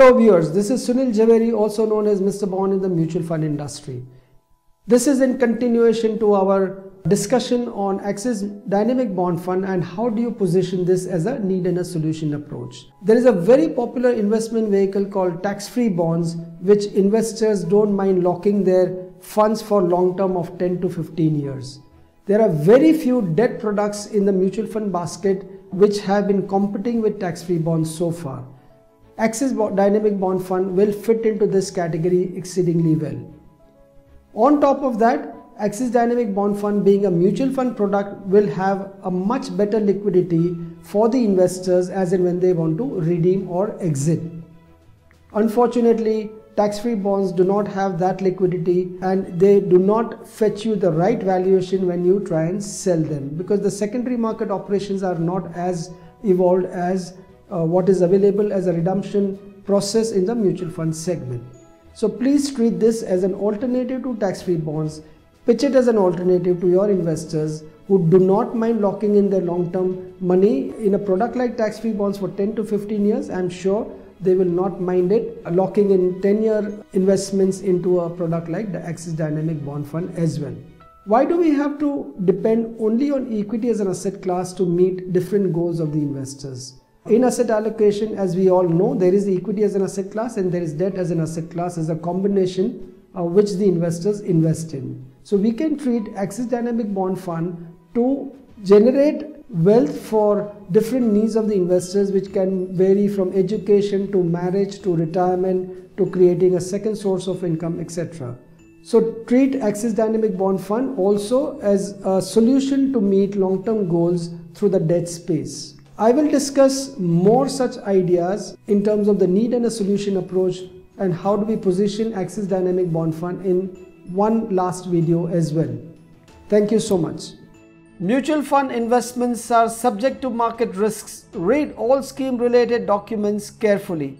Hello viewers, this is Sunil Jhaveri, also known as Mr. Bond in the mutual fund industry. This is in continuation to our discussion on Axis Dynamic Bond Fund and how do you position this as a need and a solution approach. There is a very popular investment vehicle called tax-free bonds, which investors don't mind locking their funds for long term of 10 to 15 years. There are very few debt products in the mutual fund basket which have been competing with tax-free bonds so far. Axis Dynamic Bond Fund will fit into this category exceedingly well. On top of that, Axis Dynamic Bond Fund, being a mutual fund product, will have a much better liquidity for the investors as and when they want to redeem or exit. Unfortunately, tax-free bonds do not have that liquidity and they do not fetch you the right valuation when you try and sell them, because the secondary market operations are not as evolved as what is available as a redemption process in the mutual fund segment. So please treat this as an alternative to tax-free bonds. Pitch it as an alternative to your investors who do not mind locking in their long-term money in a product like tax-free bonds for 10 to 15 years. I'm sure they will not mind it locking in 10-year investments into a product like the Axis Dynamic Bond Fund as well. Why do we have to depend only on equity as an asset class to meet different goals of the investors? In asset allocation, as we all know, there is equity as an asset class and there is debt as an asset class as a combination which the investors invest in. So we can treat Axis Dynamic Bond Fund to generate wealth for different needs of the investors, which can vary from education to marriage to retirement to creating a second source of income, etc. So treat Axis Dynamic Bond Fund also as a solution to meet long-term goals through the debt space. I will discuss more such ideas in terms of the need and a solution approach and how do we position Axis Dynamic Bond Fund in one last video as well. Thank you so much. Mutual fund investments are subject to market risks. Read all scheme related documents carefully.